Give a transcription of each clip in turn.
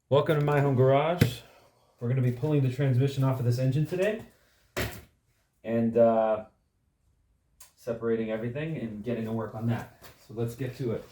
Welcome to my home garage. We're going to be pulling the transmission off of this engine today and separating everything and getting to work on that. So let's get to it.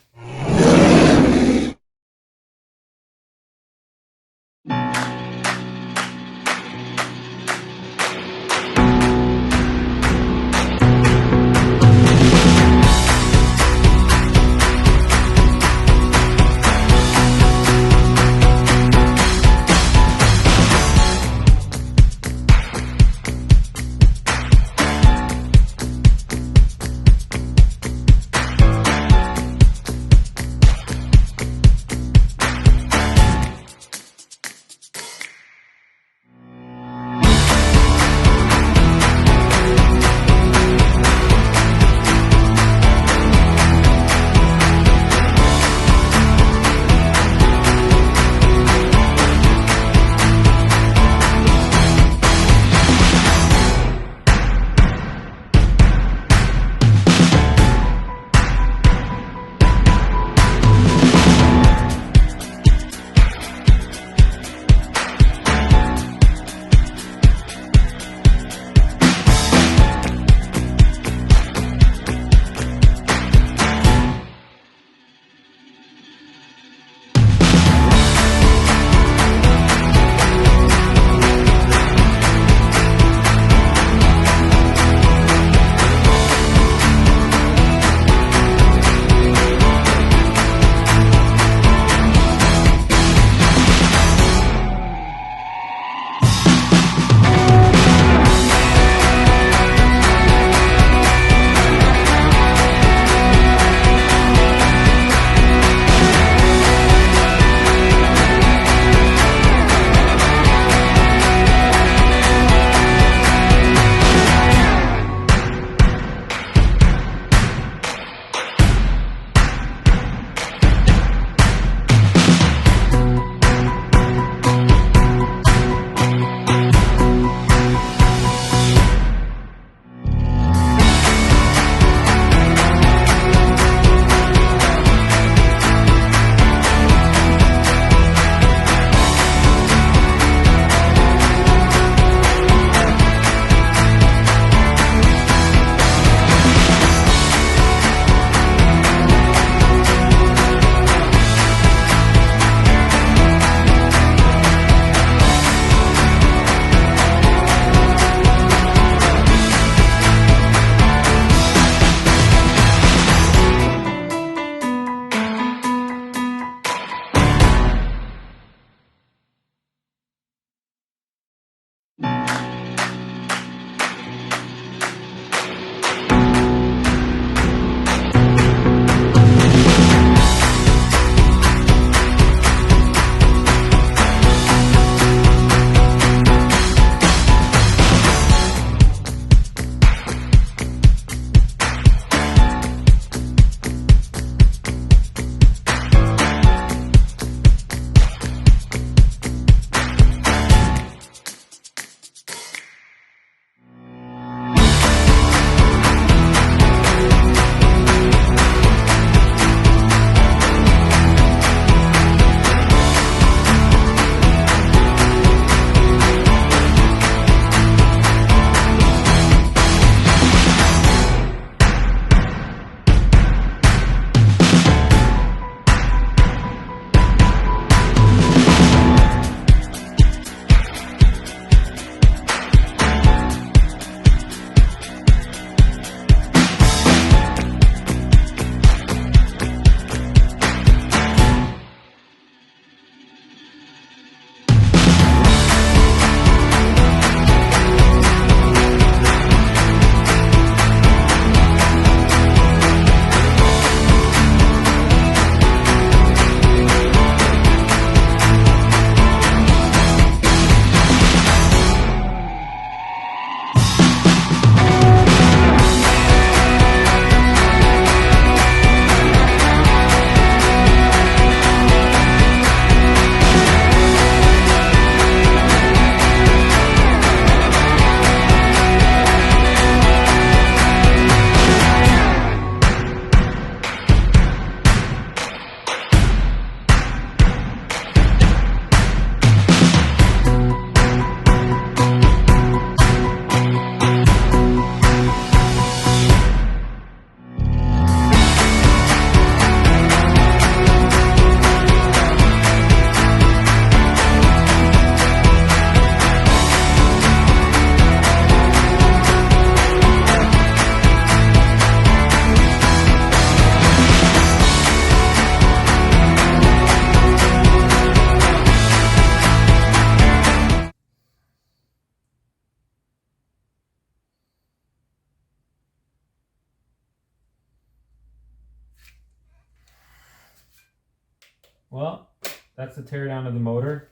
Well, that's the teardown of the motor.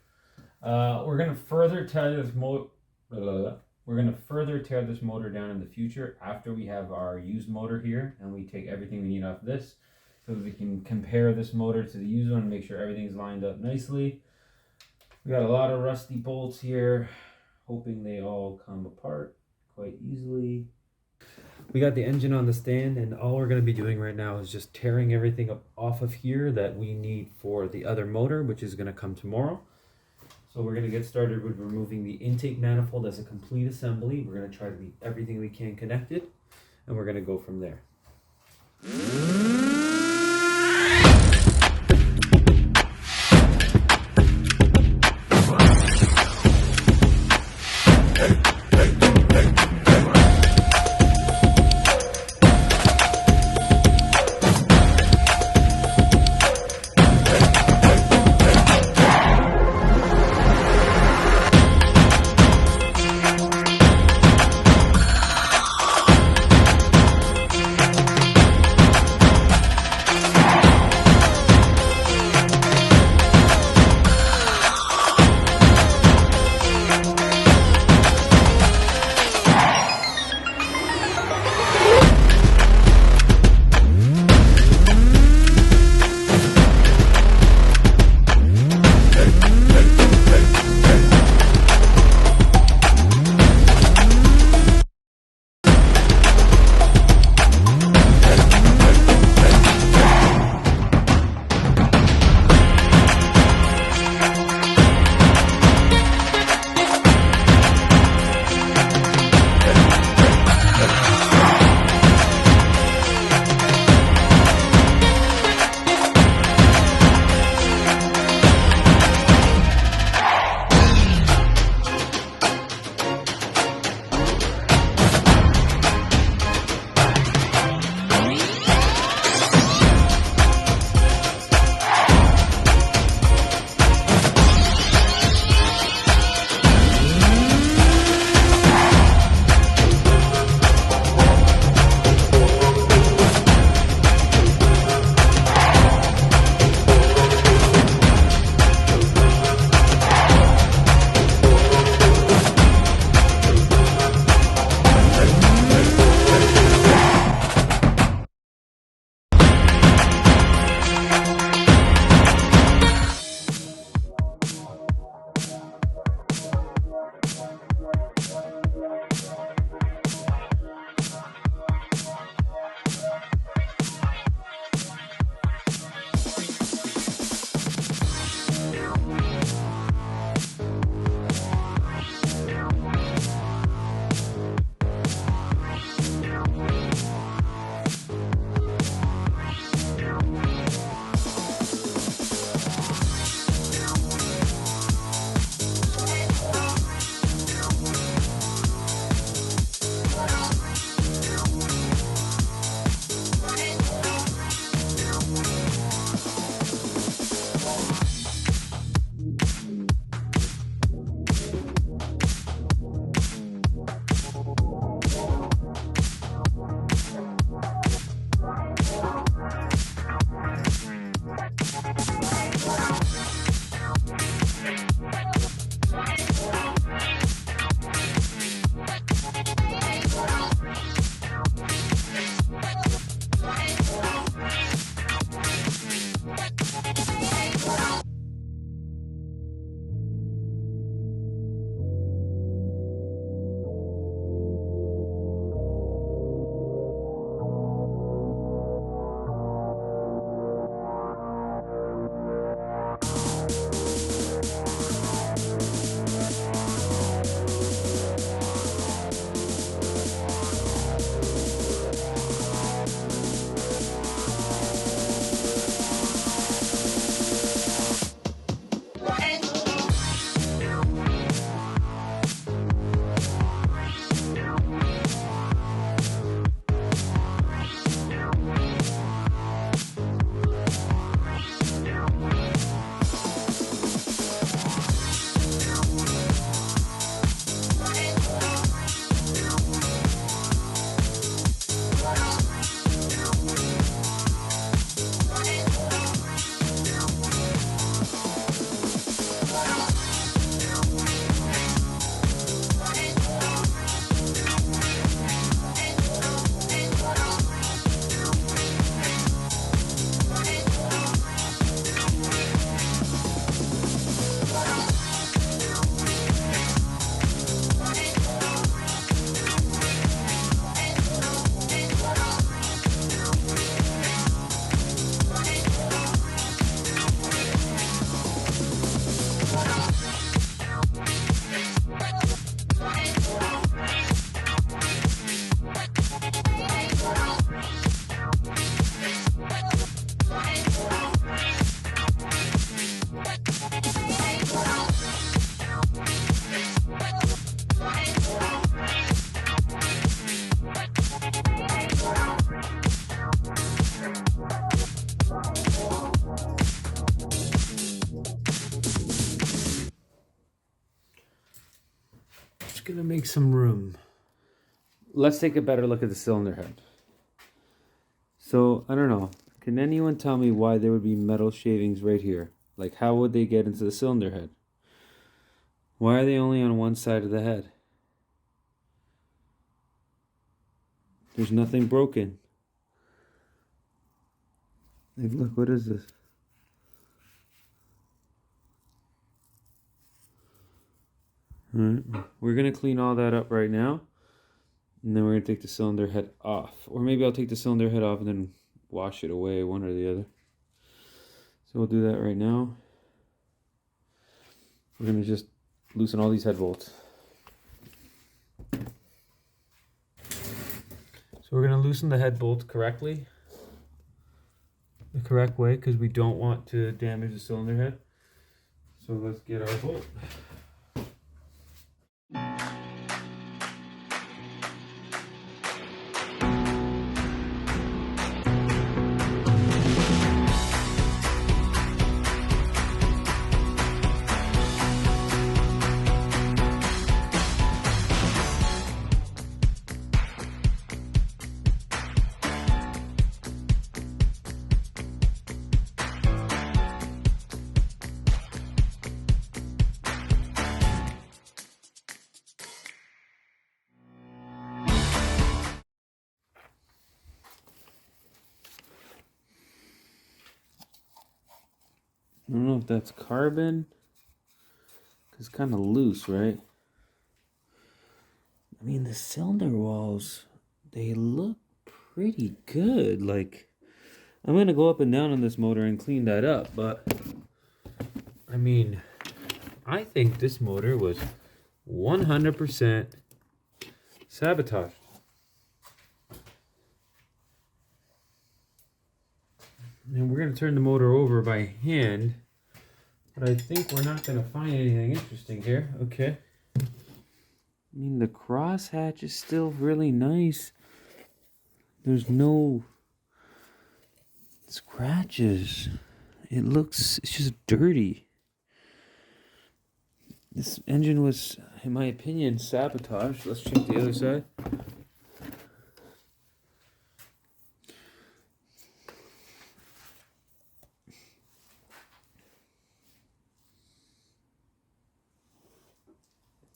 We're gonna further tear this motor. We're gonna further tear this motor down in the future after we have our used motor here, and we take everything we need off this, so that we can compare this motor to the used one and make sure everything's lined up nicely. We got a lot of rusty bolts here, hoping they all come apart quite easily. We got the engine on the stand, and all we're going to be doing right now is just tearing everything up off of here that we need for the other motor, which is going to come tomorrow. So we're going to get started with removing the intake manifold as a complete assembly. We're going to try to leave everything we can connected, and we're going to go from there. just gonna make some room. Let's take a better look at the cylinder head. So, I don't know. Can anyone tell me why there would be metal shavings right here? Like, how would they get into the cylinder head? Why are they only on one side of the head? There's nothing broken. Like, look, what is this? Alright, we're going to clean all that up right now. And then we're going to take the cylinder head off. Or maybe I'll take the cylinder head off and then wash it away, one or the other. So we'll do that right now. We're going to just loosen all these head bolts. So we're going to loosen the head bolts correctly. The correct way, because we don't want to damage the cylinder head. So let's get our bolt. I don't know if that's carbon, because it's kind of loose, right? I mean, the cylinder walls, they look pretty good. Like, I'm going to go up and down on this motor and clean that up, but I mean, I think this motor was 100% sabotaged. And we're going to turn the motor over by hand. But I think we're not going to find anything interesting here. Okay. I mean, the crosshatch is still really nice. There's no scratches. It's just dirty. This engine was, in my opinion, sabotaged. Let's check the other side.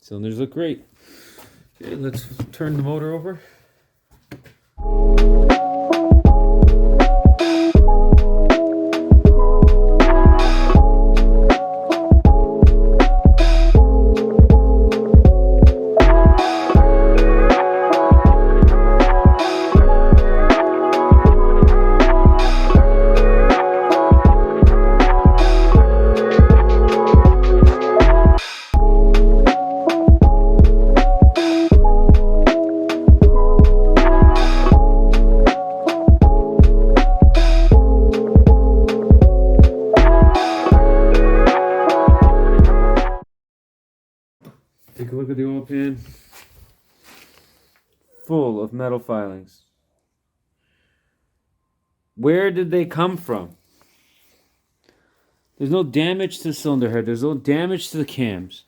Cylinders look great. Okay, let's turn the motor over. Take a look at the oil pan. Full of metal filings. Where did they come from? There's no damage to the cylinder head. There's no damage to the cams.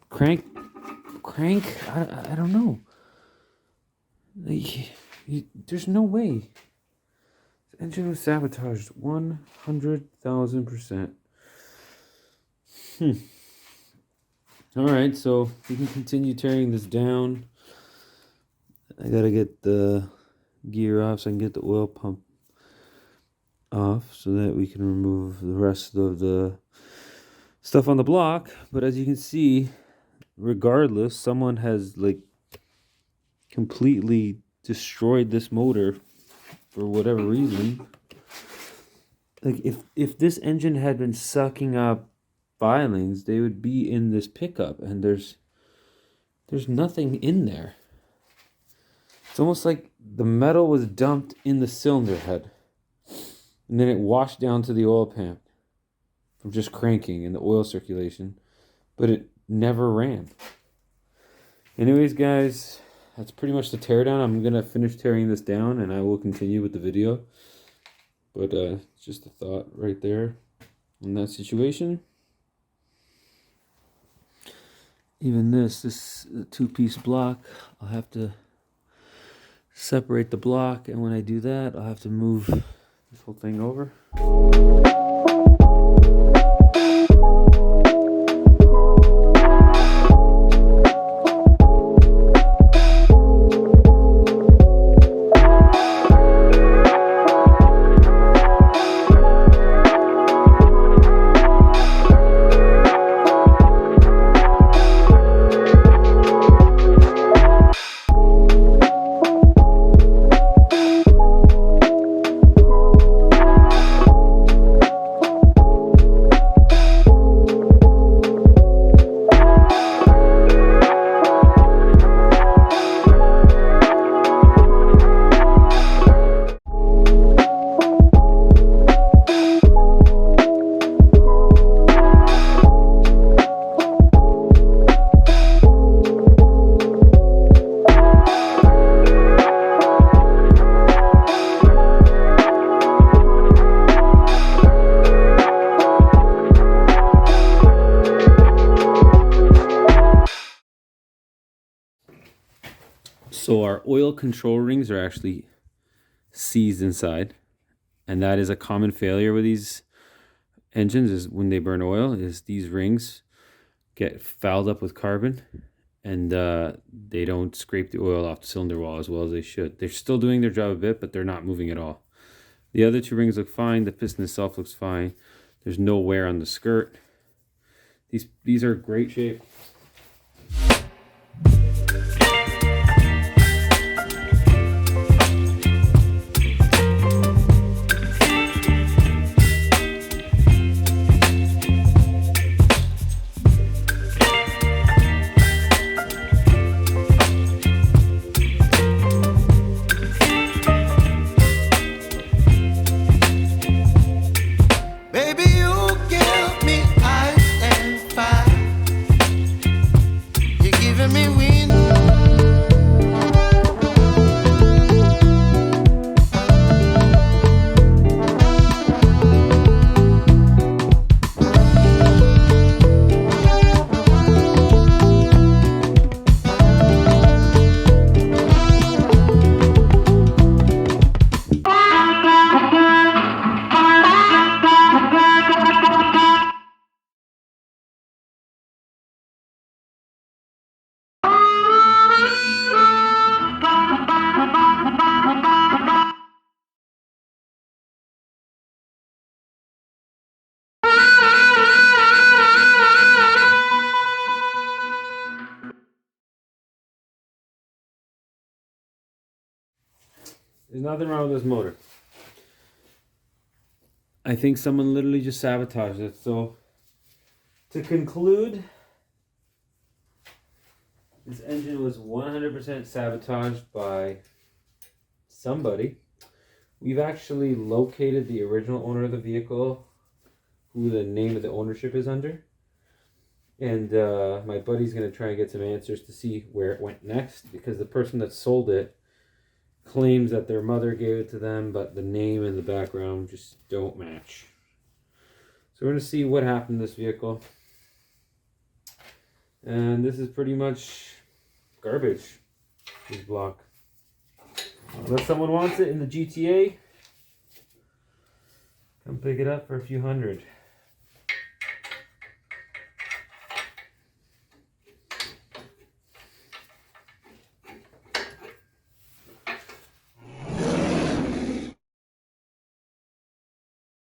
Crank, I don't know. There's no way. The engine was sabotaged 100,000%. Alright, so we can continue tearing this down. I gotta get the gear off so I can get the oil pump off so that we can remove the rest of the stuff on the block. But as you can see, regardless, someone has like completely destroyed this motor for whatever reason. Like if this engine had been sucking up filings, they would be in this pickup, and there's nothing in there. It's almost like the metal was dumped in the cylinder head, and then it washed down to the oil pan from just cranking and the oil circulation, but it never ran. Anyways, guys, that's pretty much the teardown. I'm gonna finish tearing this down, and I will continue with the video. But just a thought right there on that situation. even this two-piece block, I'll have to separate the block, and when I do that, I'll have to move this whole thing over. So our oil control rings are actually seized inside, and that is a common failure with these engines, is when they burn oil, is these rings get fouled up with carbon, and they don't scrape the oil off the cylinder wall as well as they should. They're still doing their job a bit, but they're not moving at all. The other two rings look fine. The piston itself looks fine. There's no wear on the skirt. These are great shape. There's nothing wrong with this motor. I think someone literally just sabotaged it. So, to conclude, this engine was 100% sabotaged by somebody. We've actually located the original owner of the vehicle, who the name of the ownership is under. And my buddy's going to try and get some answers to see where it went next, because the person that sold it claims that their mother gave it to them, but the name and the background just don't match. So we're going to see what happened to this vehicle. And this is pretty much garbage, this block. Unless someone wants it in the GTA, come pick it up for a few hundred.